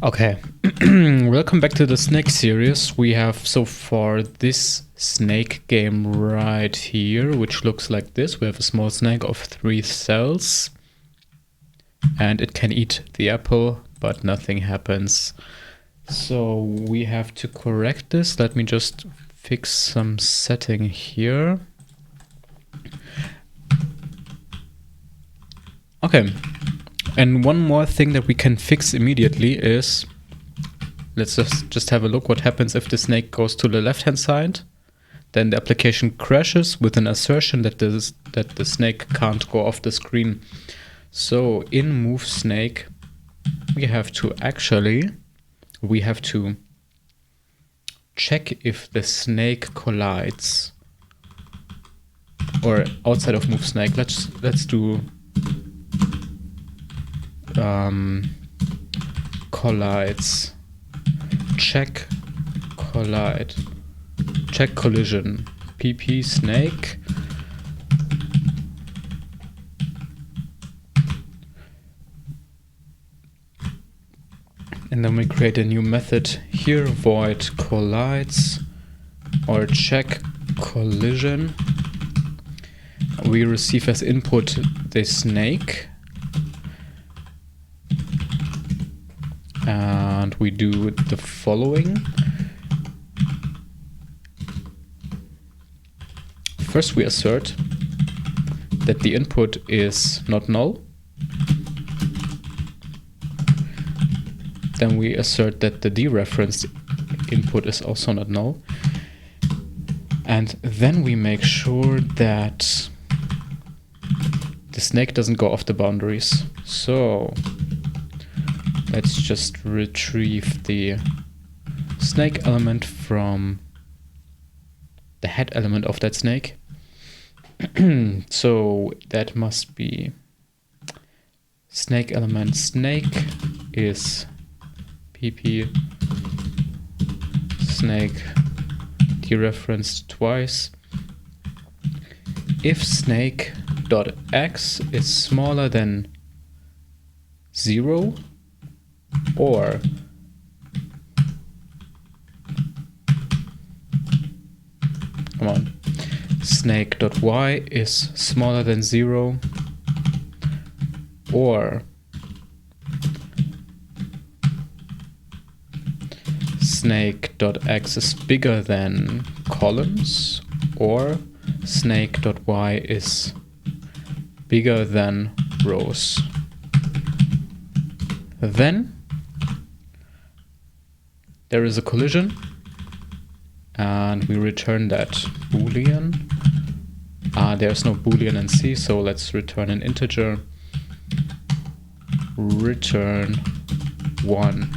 Okay, welcome back to the snake series. We have so far this snake game right here, which looks like this. We have a small snake of 3 cells and it can eat the apple, but nothing happens. So we have to correct this. Let me just fix some setting here. Okay. And one more thing that we can fix immediately is, let's just have a look what happens if the snake goes to the left-hand side. Then the application crashes with an assertion that the snake can't go off the screen. So in move snake, we have to check if the snake collides. Or outside of move snake, let's do collides, check collide, check collision, pp snake, and then we create a new method here, void collides or check collision. We receive as input the snake. And we do the following. First, we assert that the input is not null. Then we assert that the dereferenced input is also not null. And then we make sure that the snake doesn't go off the boundaries. So let's just retrieve the snake element from the head element of that snake. So that must be snake element snake is pp snake dereferenced twice. If snake.x is smaller than 0, or come on, snake.y is smaller than 0, or snake.x is bigger than columns, or snake.y is bigger than rows. Then there is a collision and we return that boolean. There's no boolean in C, so let's return an integer. Return 1.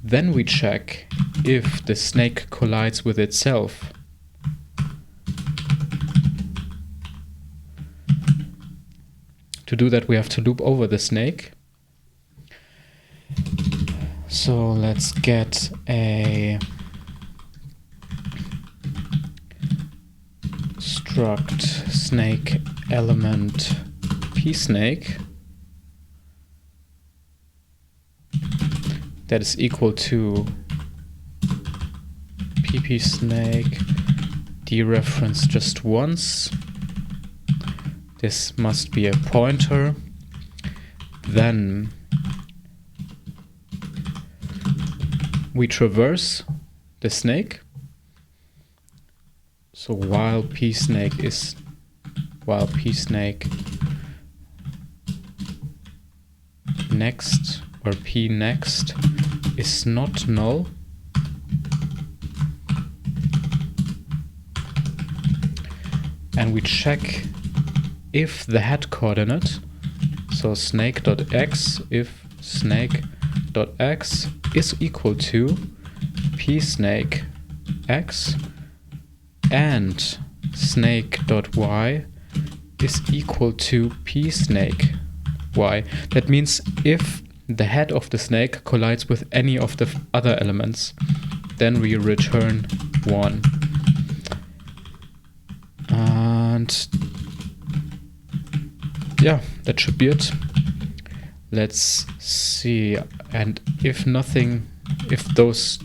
Then we check if the snake collides with itself. To do that, we have to loop over the snake. So let's get a struct snake element pSnake that is equal to ppSnake dereference just once. This must be a pointer. Then we traverse the snake. So while pSnake next or p next is not null, and we check if the head coordinate, so snake.x, if snake.x is equal to pSnake x and snake.y is equal to pSnake y. That means if the head of the snake collides with any of the other elements, then we return 1. And yeah, that should be it. Let's see. And if those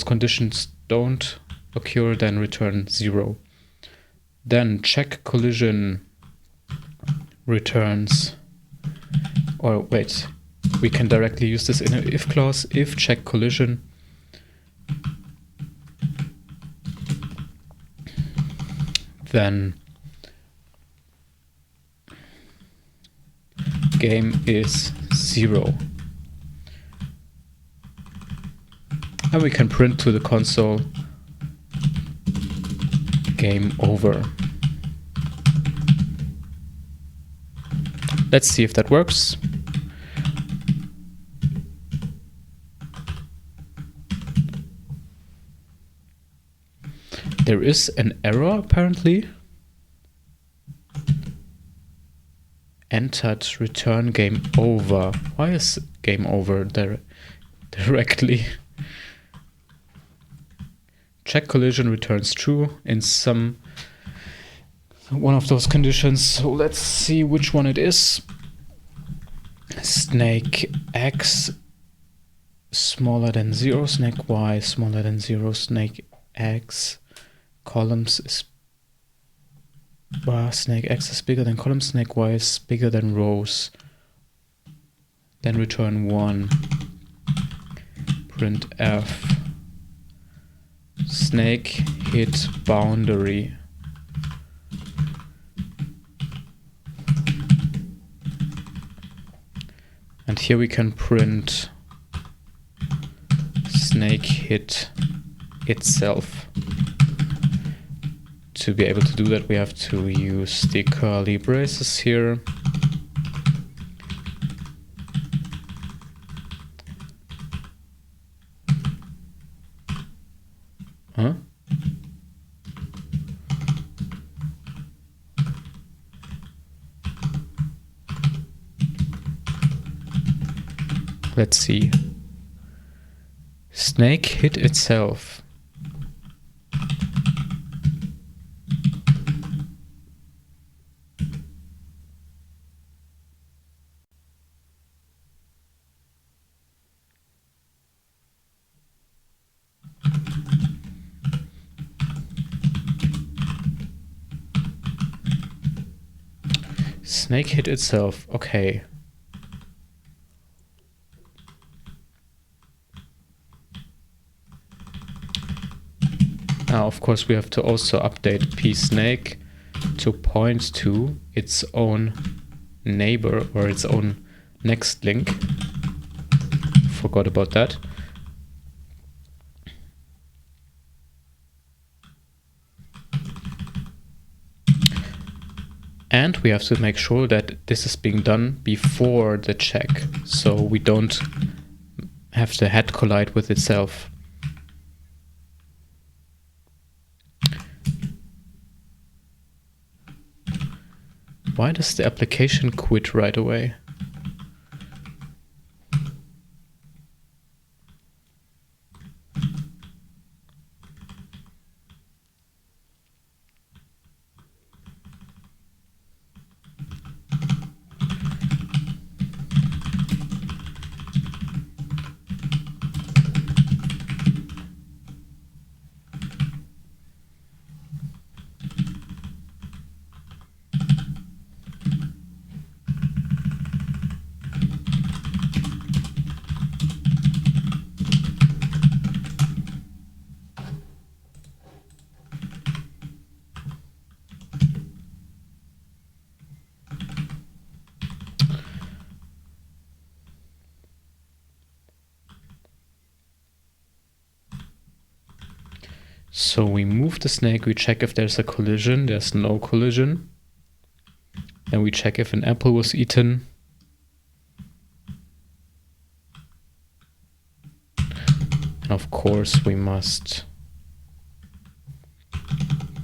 conditions don't occur, then return 0. Then check collision returns, or wait, we can directly use this in an if clause. If check collision, then game is 0. And we can print to the console game over. Let's see if that works. There is an error apparently. Entered return game over. Why is game over directly? Check collision returns true in one of those conditions. So let's see which one it is. Snake X smaller than 0, snake Y smaller than 0, snake X columns is snake X is bigger than columns, snake Y is bigger than rows. Then return 1. Print F. Snake hit boundary. And here we can print snake hit itself. To be able to do that, we have to use the curly braces here. Huh? Let's see. Snake hit itself. Snake hit itself. Okay. Now, of course, we have to also update pSnake to point to its own neighbor or its own next link. Forgot about that. And we have to make sure that this is being done before the check, so we don't have the head collide with itself. Why does the application quit right away? So we move the snake, we check if there's a collision, there's no collision. Then we check if an apple was eaten. And of course we must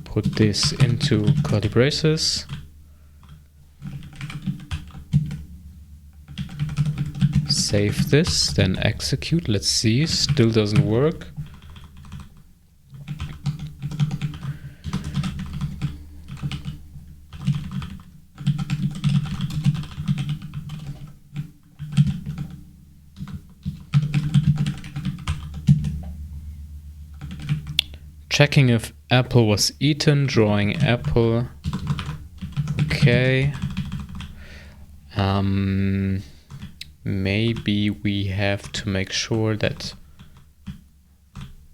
put this into curly braces. Save this, then execute. Let's see, still doesn't work. checking if apple was eaten, drawing apple. Okay. Maybe we have to make sure that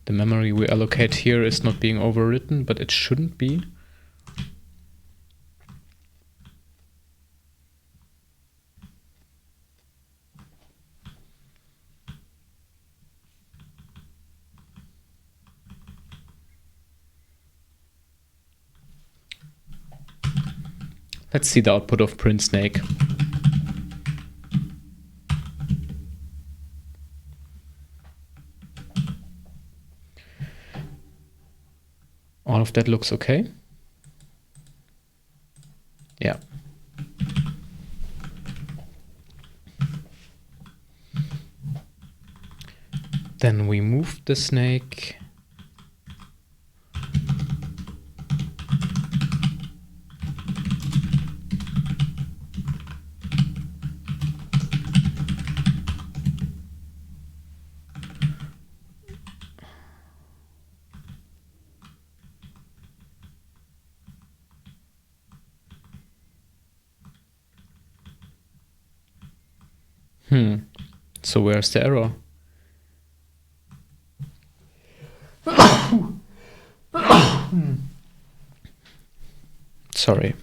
the memory we allocate here is not being overwritten, but it shouldn't be. Let's see the output of print snake. All of that looks okay. Yeah. Then we move the snake. So where's the error? Sorry.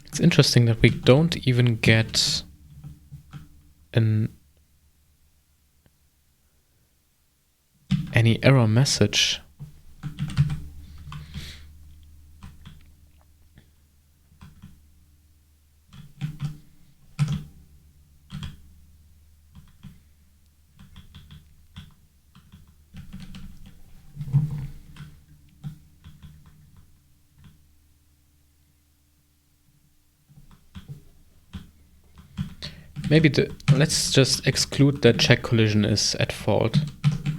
It's interesting that we don't even get any error message. Maybe let's just exclude that check collision is at fault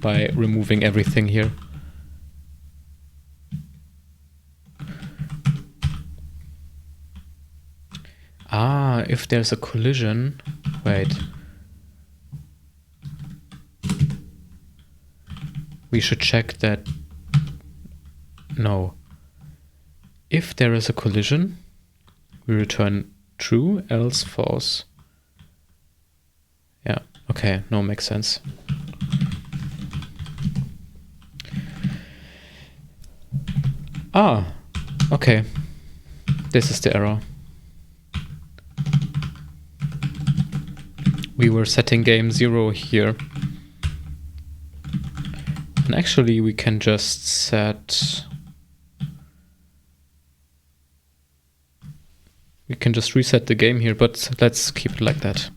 by removing everything here. Ah, if there's a collision, wait. We should check that. No. If there is a collision, we return true, else false. Yeah, okay, no, makes sense. Ah, okay. This is the error. We were setting game 0 here. And actually we can just set... We can just reset the game here, but let's keep it like that.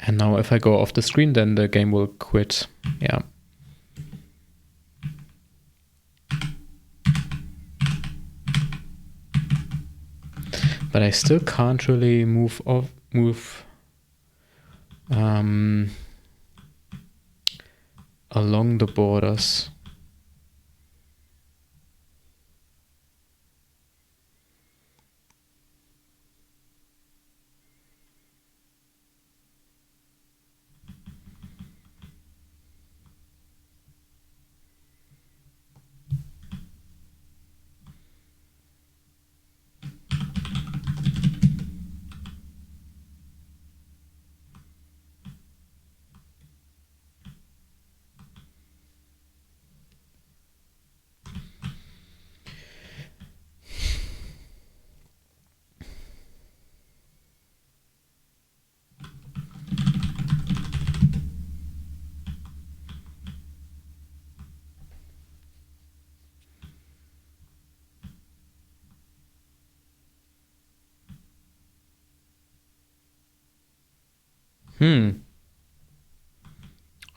And now if I go off the screen, then the game will quit. Yeah. But I still can't really move along the borders.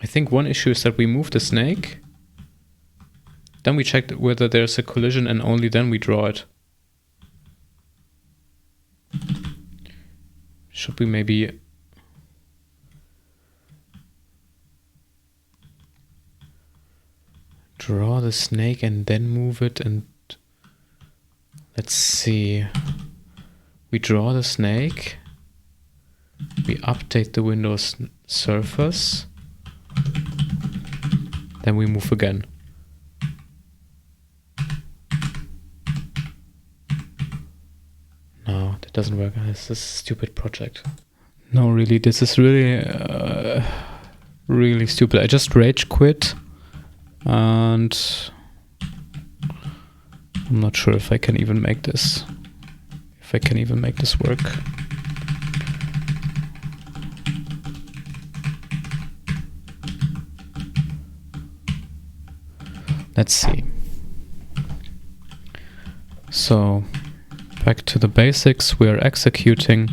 I think one issue is that we move the snake, then we check whether there's a collision, and only then we draw it. Should we maybe... draw the snake and then move it and Let's see. We draw the snake. We update the Windows surface. Then we move again. No, that doesn't work. This is a stupid project. No, really, this is really, really stupid. I just rage quit, and I'm not sure if I can even make this. If I can even make this work. Let's see. So, back to the basics. We're executing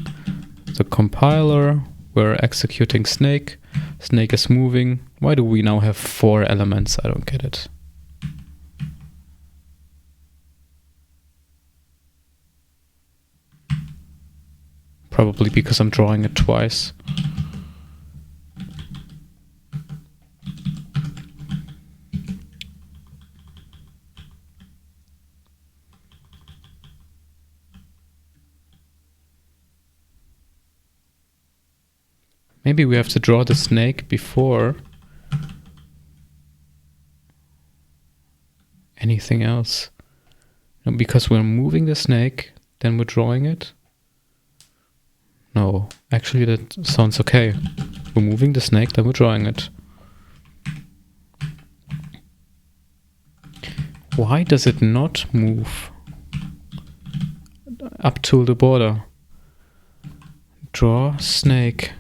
the compiler. We're executing snake. Snake is moving. Why do we now have 4 elements? I don't get it. Probably because I'm drawing it twice. Maybe we have to draw the snake before anything else. No, because we're moving the snake, then we're drawing it. No, actually that sounds okay. We're moving the snake, then we're drawing it. Why does it not move up to the border? Draw snake.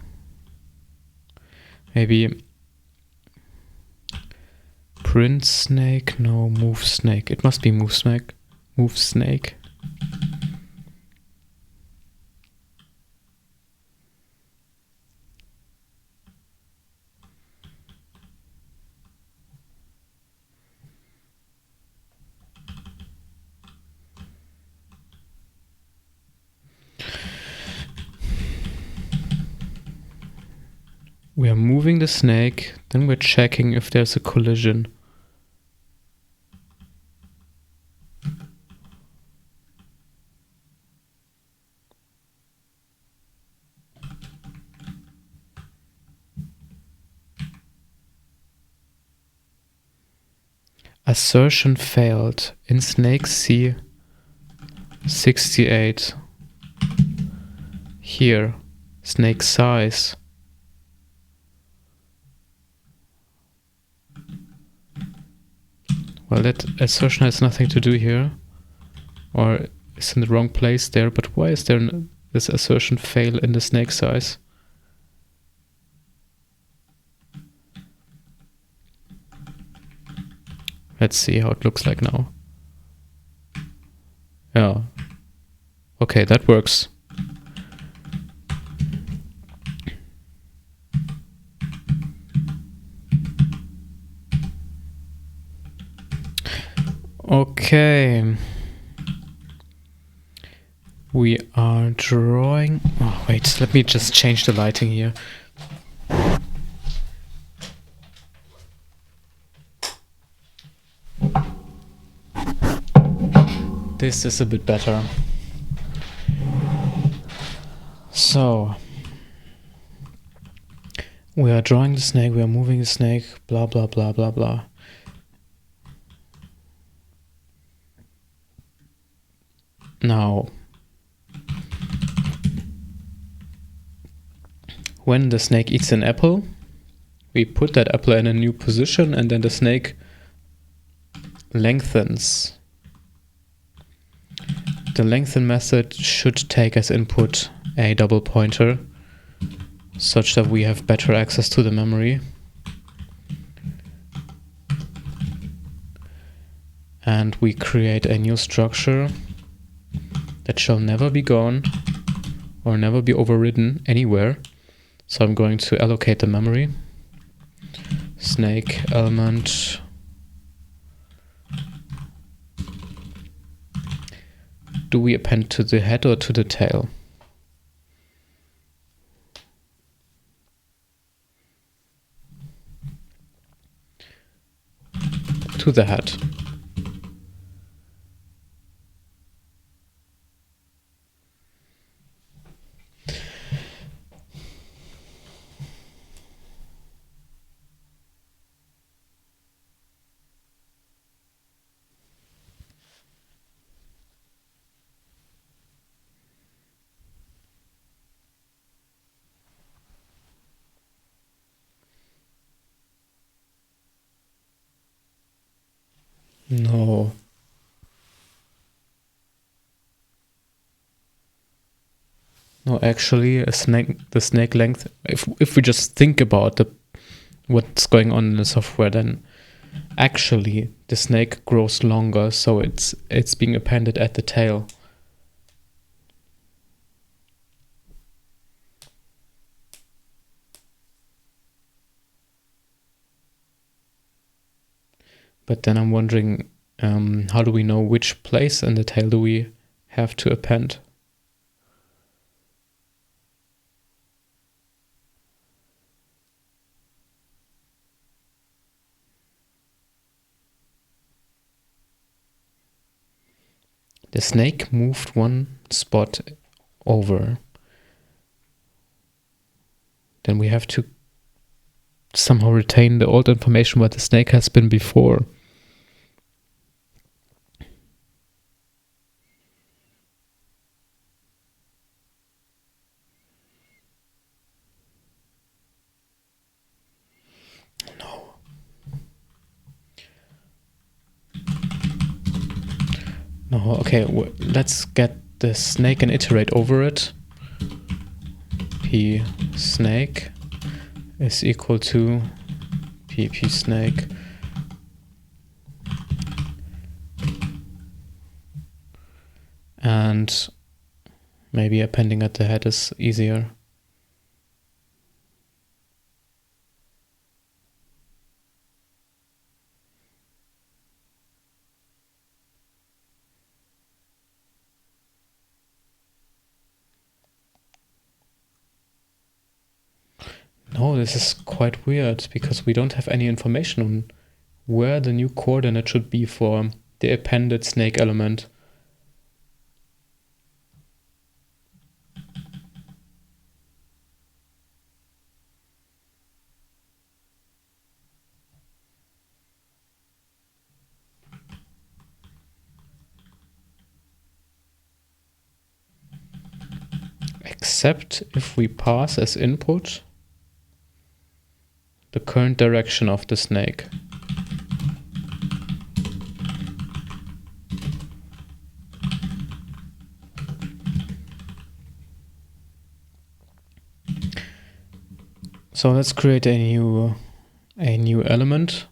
Maybe print snake? No, move snake. It must be move snake. Move snake. We are moving the snake, then we're checking if there's a collision. Assertion failed in snake C68. Here, snake size. Well, that assertion has nothing to do here, or is in the wrong place there, but why is there this assertion fail in the snake size? Let's see how it looks like now. Yeah. Okay, that works. Okay. We are drawing... Oh, wait, let me just change the lighting here. This is a bit better. So, we are drawing the snake, we are moving the snake, blah, blah, blah, blah, blah. Now, when the snake eats an apple, we put that apple in a new position and then the snake lengthens. The lengthen method should take as input a double pointer, such that we have better access to the memory. And we create a new structure that shall never be gone or never be overridden anywhere. So I'm going to allocate the memory. Snake element. Do we append to the head or to the tail? To the head. No. No, actually, the snake length, if we just think about what's going on in the software, then actually the snake grows longer, so it's being appended at the tail. But then I'm wondering, how do we know which place in the tail do we have to append? The snake moved one spot over. Then we have to somehow retain the old information where the snake has been before. No, okay, let's get the snake and iterate over it. P snake is equal to PP snake. And maybe appending at the head is easier. No, this is quite weird because we don't have any information on where the new coordinate should be for the appended snake element. Except if we pass as input the current direction of the snake. So let's create a new element.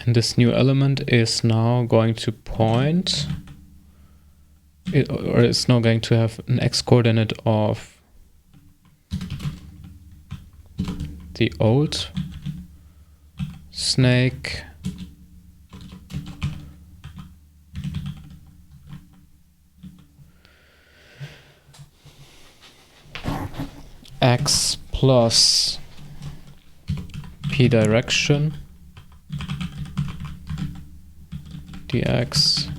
And this new element is now going to point, or it's now going to have an x coordinate of the old snake x plus p direction dx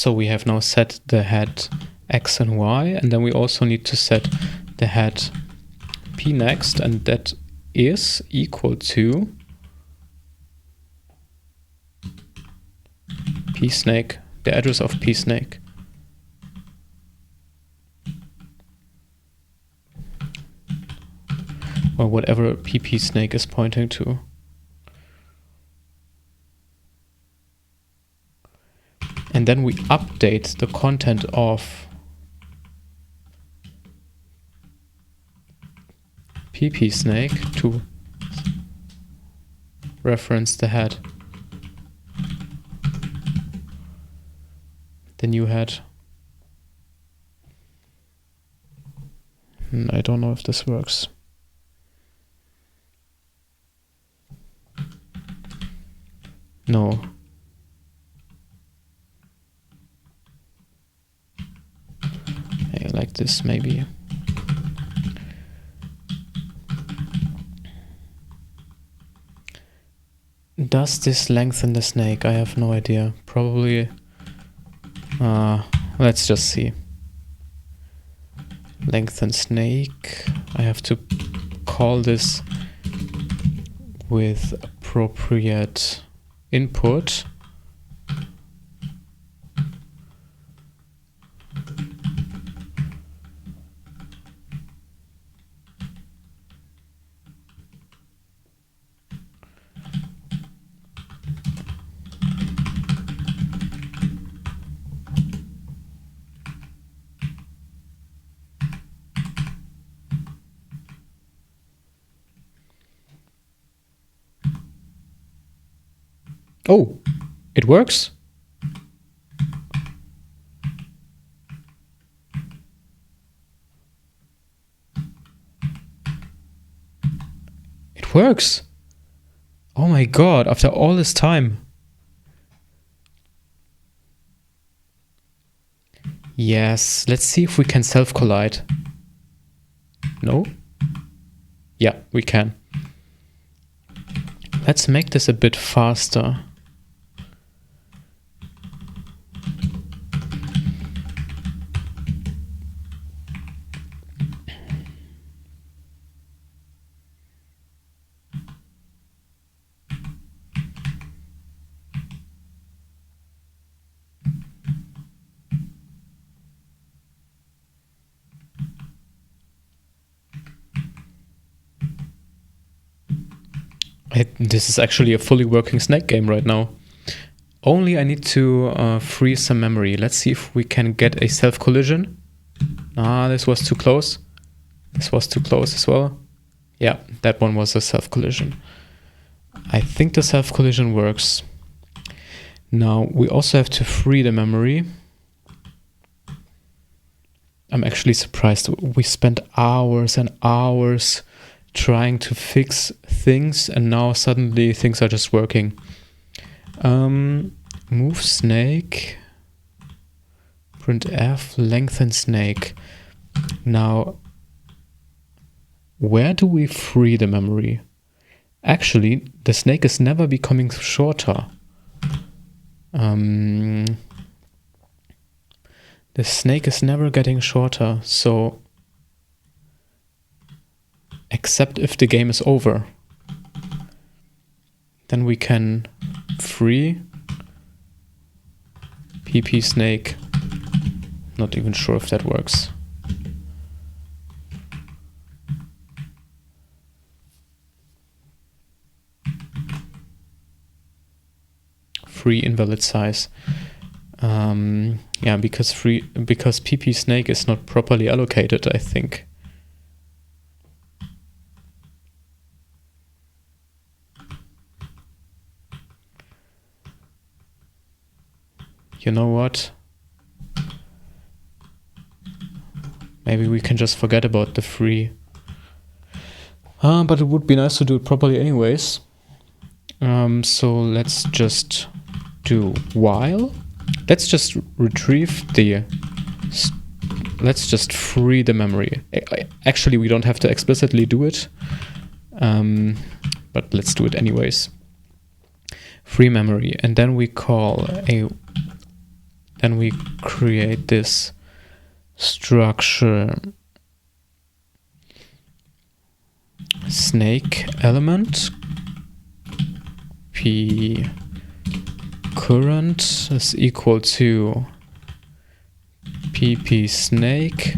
So we have now set the head x and y, and then we also need to set the head p next, and that is equal to p snake, the address of p snake. Or whatever pp snake is pointing to. and then we update the content of pp snake to reference the head, the new head. I don't know if this works. No. Hey, like this maybe. Does this lengthen the snake? I have no idea. Probably. Let's just see. Lengthen snake. I have to call this with appropriate input. Oh, it works. It works. Oh my god, after all this time. Yes, let's see if we can self-collide. No? Yeah, we can. Let's make this a bit faster. This is actually a fully working snake game right now. Only I need to free some memory. Let's see if we can get a self-collision. This was too close. This was too close as well. Yeah, that one was a self-collision. I think the self-collision works. Now, we also have to free the memory. I'm actually surprised. We spent hours and hours trying to fix things, and now suddenly things are just working. Move snake, printf, lengthen snake. Now, where do we free the memory? Actually, the snake is never becoming shorter. The snake is never getting shorter, so except if the game is over. Then we can free pp snake. Not even sure if that works. Free invalid size. Yeah, because pp snake is not properly allocated, I think. You know what? Maybe we can just forget about the free. But it would be nice to do it properly anyways. So let's just do while. Let's just retrieve the... Let's just free the memory. Actually, we don't have to explicitly do it. But let's do it anyways. Free memory. And then we call a... Then we create this structure snake element p current is equal to pp snake,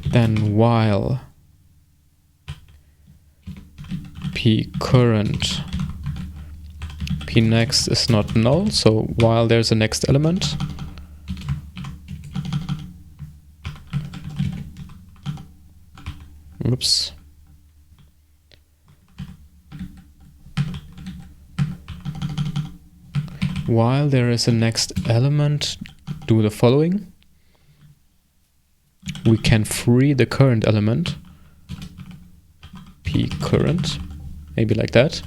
then while p current p pNext is not null, so while there's a next element, oops. While there is a next element, do the following. We can free the current element, pCurrent, maybe like that.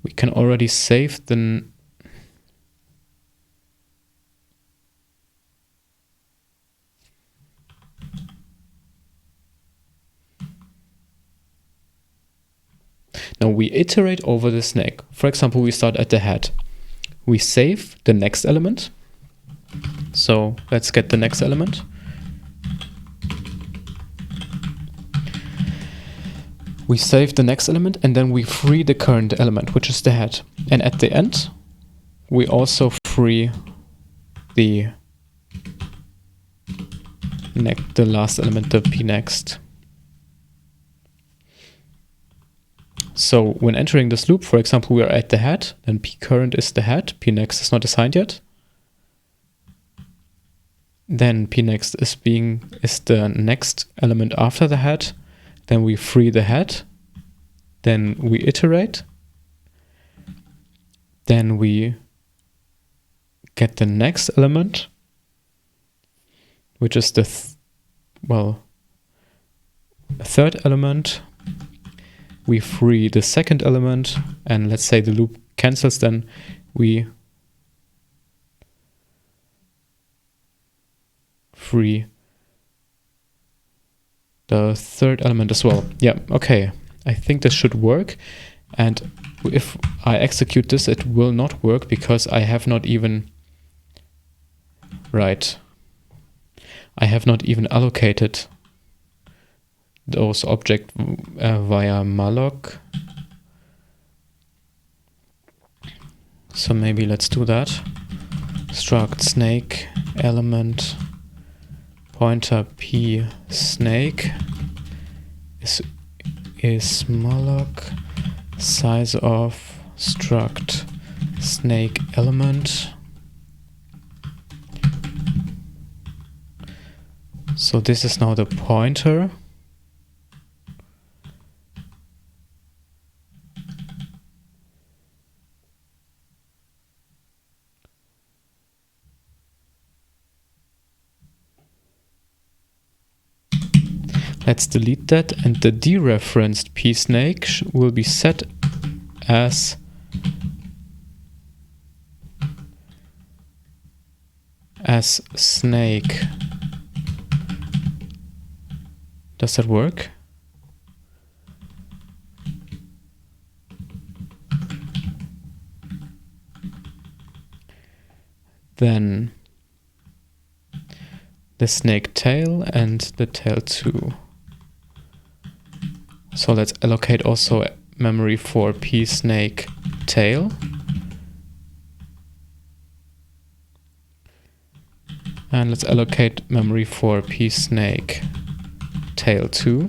We can already save the now we iterate over the snake. For example, we start at the head. We save the next element. So let's get the next element. We save the next element and then we free the current element, which is the head. And at the end, we also free the last element, the pNext. So when entering this loop, for example, we are at the head, then pCurrent is the head, pNext is not assigned yet. Then pNext is the next element after the head. Then we free the head, then we iterate, then we get the next element, which is the third element. We free the second element, and let's say the loop cancels, then we free the third element as well. Yeah, okay. I think this should work. And if I execute this, it will not work because I have not even... Right. I have not even allocated those objects via malloc. So maybe let's do that. Struct snake element pointer p snake is malloc size of struct snake element. So this is now the pointer. Let's delete that, and the dereferenced pSnake will be set as snake. Does that work? Then the snake tail and the tail 2. So let's allocate also memory for pSnake tail. And let's allocate memory for pSnake tail 2.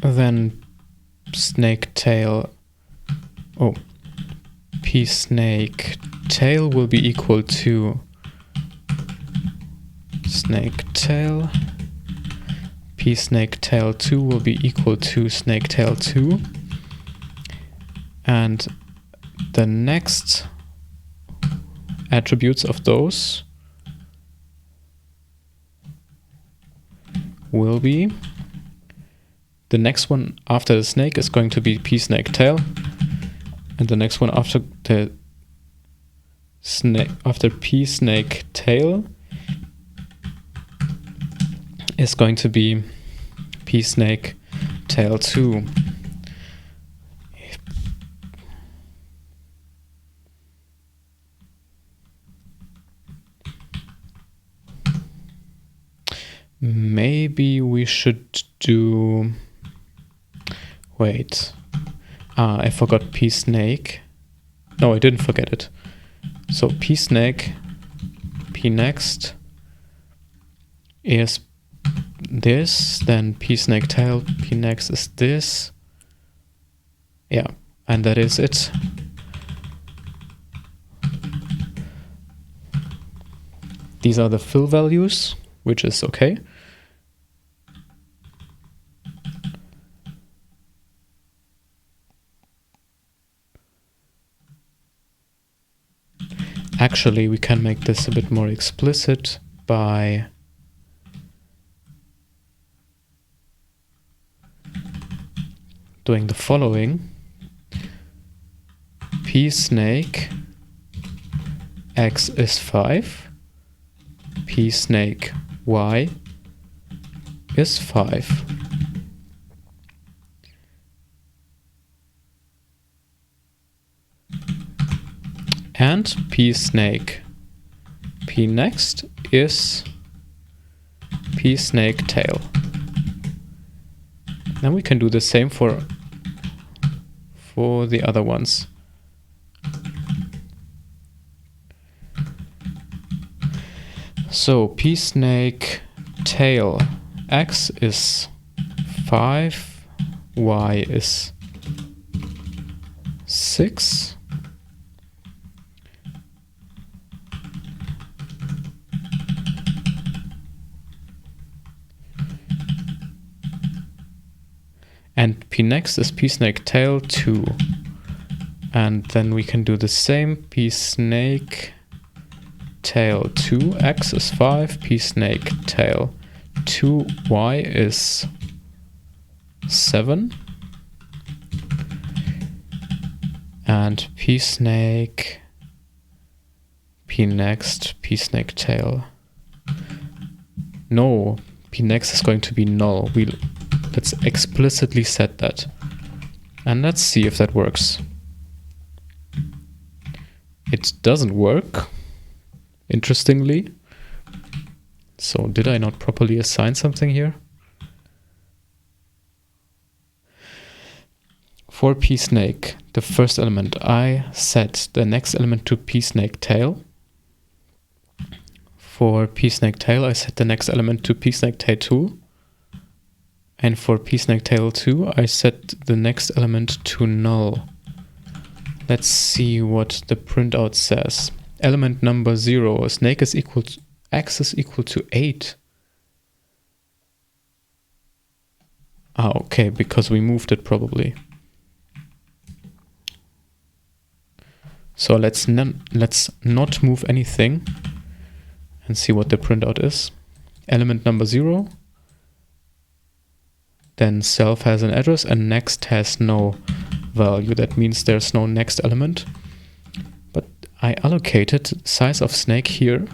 Then snake tail, pSnake tail will be equal to snake tail. pSnake tail 2 will be equal to snake tail 2. And the next attributes of those will be, the next one after the snake is going to be pSnake tail, and the next one after the snake, after pSnake tail, is going to be pSnake tail 2. maybe we should do, wait, I forgot pSnake. No, I didn't forget it. So pSnake, pNext is this, then pSnake tail, pNext is this. Yeah, and that is it. These are the fill values, which is okay. Actually, we can make this a bit more explicit by doing the following. pSnake x is 5, pSnake y is 5. And pSnake pNext is pSnake tail. Then we can do the same for the other ones. So pSnake tail x is 5, y is 6. And pNext is pSnake tail 2. And then we can do the same. pSnake tail 2, x is 5, pSnake tail 2, y is 7. And pSnake pNext, pSnake tail. No, pNext is going to be null. Let's explicitly set that. And let's see if that works. It doesn't work, interestingly. So did I not properly assign something here? For pSnake, the first element, I set the next element to pSnake tail. For pSnake tail, I set the next element to pSnake tail 2. And for pSnake tail 2, I set the next element to null. Let's see what the printout says. Element number 0, snake is equal to, x is equal to 8. Ah, okay, because we moved it probably. So let's not move anything and see what the printout is. Element number 0. Then self has an address and next has no value. That means there's no next element. But I allocated size of snake here.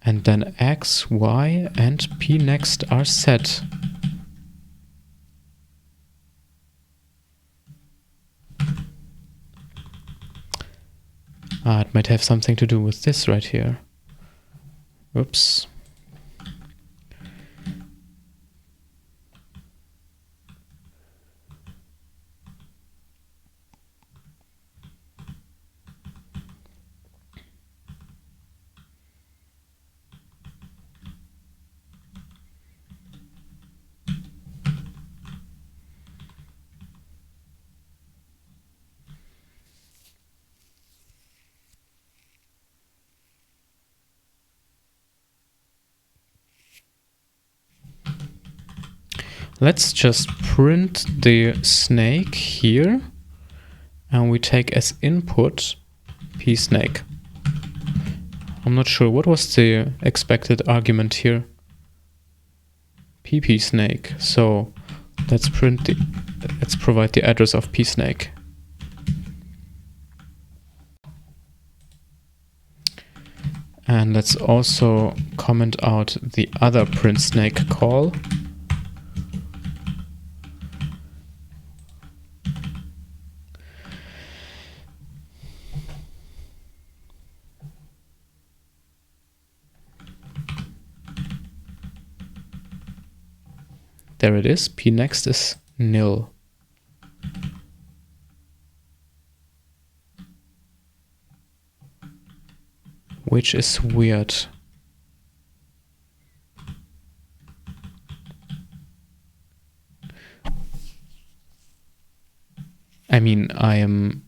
And then x, y, and pNext are set. It might have something to do with this right here. Oops. Let's just print the snake here, and we take as input pSnake. I'm not sure, what was the expected argument here? pSnake. So let's provide the address of pSnake. And let's also comment out the other print snake call. There it is. P next is nil. Which is weird. I mean, I am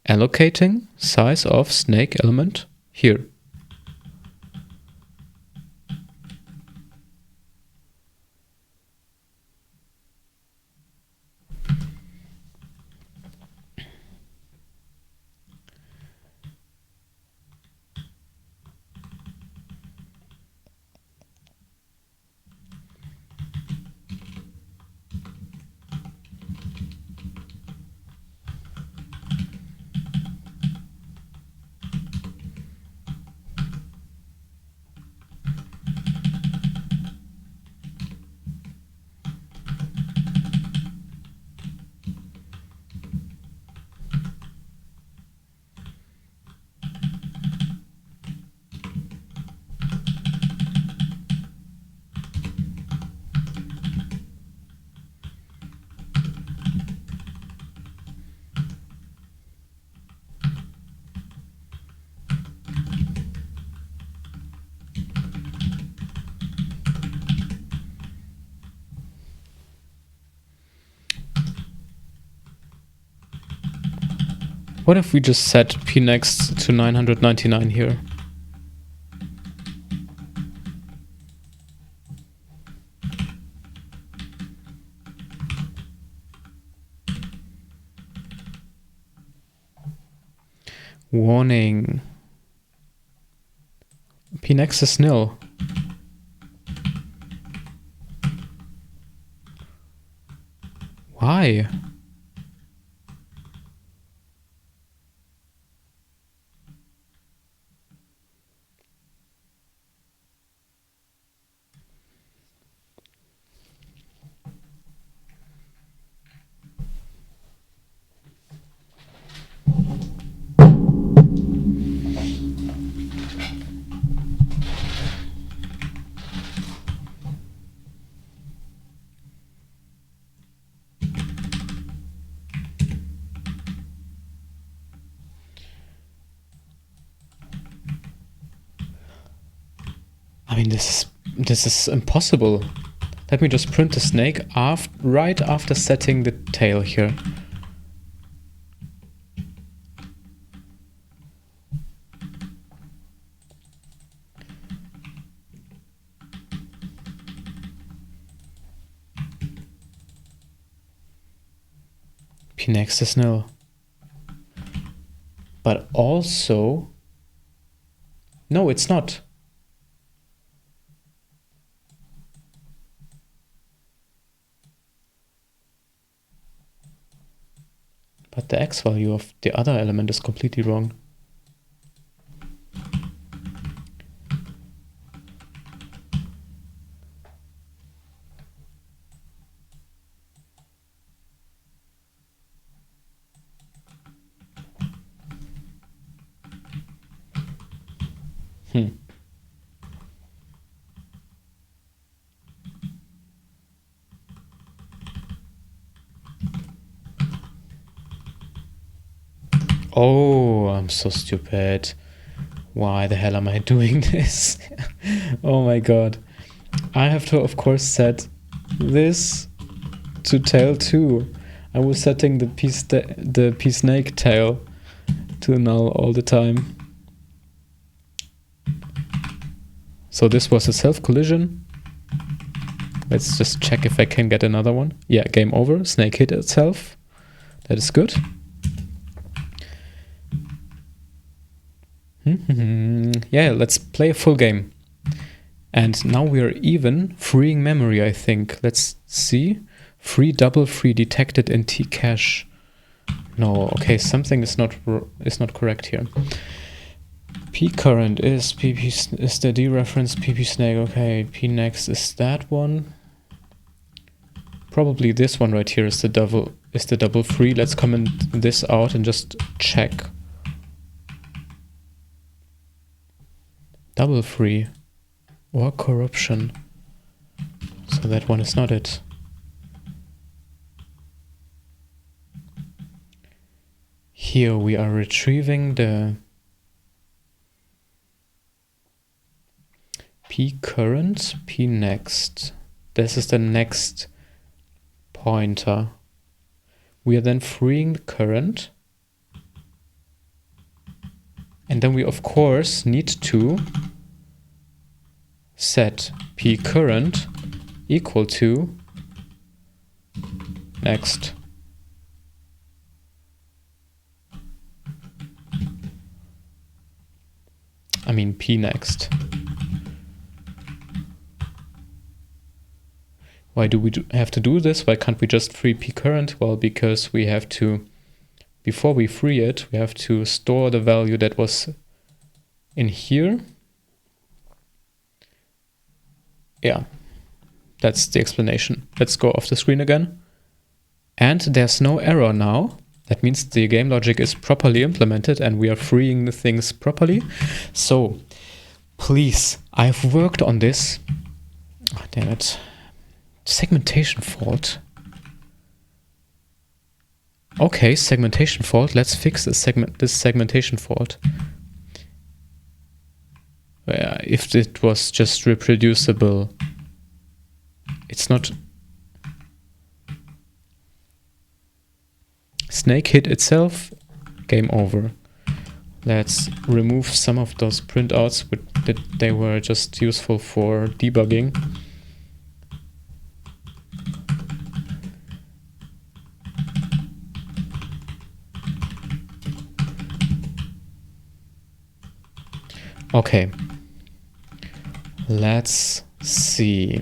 allocating size of snake element here. What if we just set P next to 999 here? Warning. P next is nil. Why? I mean, this is impossible. Let me just print the snake right after setting the tail here. P next is nil. But also, no, it's not. But the X value of the other element is completely wrong. Oh, I'm so stupid. Why the hell am I doing this? Oh my god. I have to, of course, set this to tail 2. I was setting the P snake tail to null all the time. So this was a self collision. Let's just check if I can get another one. Yeah, game over. Snake hit itself. That is good. Yeah, let's play a full game. And now we are even freeing memory, I think. Let's see. Free double free detected in T cache. No, okay, something is not correct here. P current is PP is the dereference PP snake. Okay, P next is that one. Probably this one right here is the double free. Let's comment this out and just check. Double free or corruption. So So that one is not it. Here we are retrieving the P current, P next. This is the next pointer. We are then freeing the current. And then we of course need to set P current equal to next. I mean P next. Why do we have to do this? Why can't we just free P current? Well, because we have to, before we free it, we have to store the value that was in here. Yeah, that's the explanation. Let's go off the screen again. And there's no error now. That means the game logic is properly implemented and we are freeing the things properly. So please, I've worked on this. Oh, damn it. Segmentation fault. Okay, segmentation fault. Let's fix this segmentation fault. If it was just reproducible, it's not. Snake hit itself, game over. Let's remove some of those printouts, but they were just useful for debugging. Okay, let's see.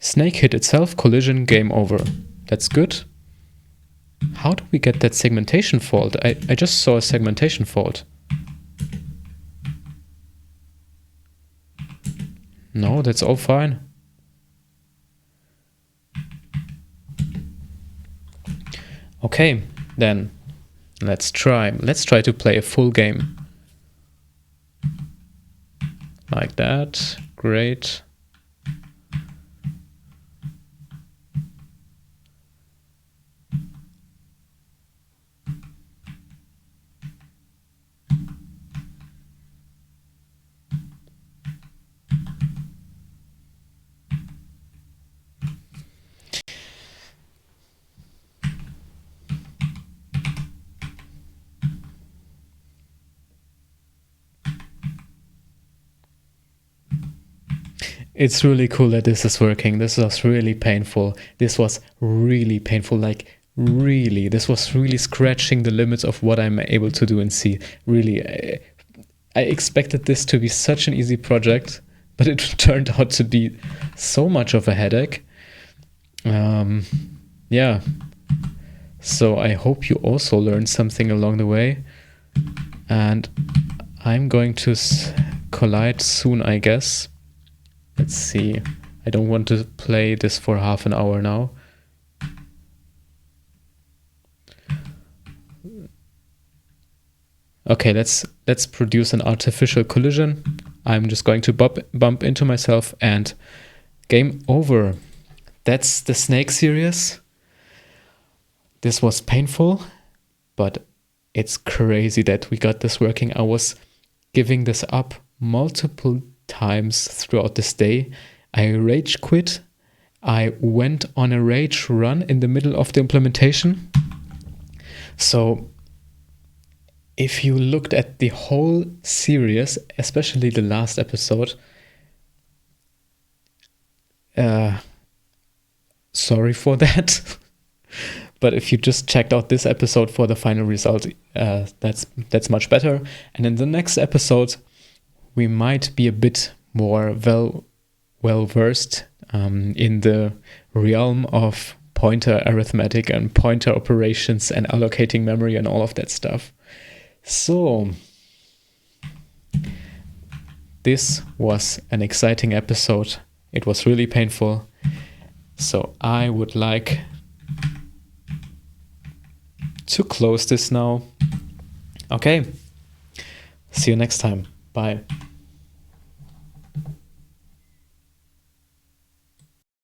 Snake hit itself, collision, game over. That's good. How do we get that segmentation fault? I just saw a segmentation fault. No, that's all fine. Okay, then let's try. Let's try to play a full game. Like that. Great. It's really cool that this is working. This was really painful. This was really painful, like really. This was really scratching the limits of what I'm able to do in C. Really, I expected this to be such an easy project, but it turned out to be so much of a headache. Yeah. So I hope you also learned something along the way. And I'm going to collide soon, I guess. Let's see. I don't want to play this for half an hour now. Okay, let's produce an artificial collision. I'm just going to bump into myself and game over. That's the Snake series. This was painful, but it's crazy that we got this working. I was giving this up multiple times throughout this day. I rage quit. I went on a rage run in the middle of the implementation. So if you looked at the whole series, especially the last episode, sorry for that. But if you just checked out this episode for the final result, that's much better. And in the next episode, we might be a bit more well versed in the realm of pointer arithmetic and pointer operations and allocating memory and all of that stuff. So this was an exciting episode. It was really painful. So I would like to close this now. Okay, see you next time. Bye.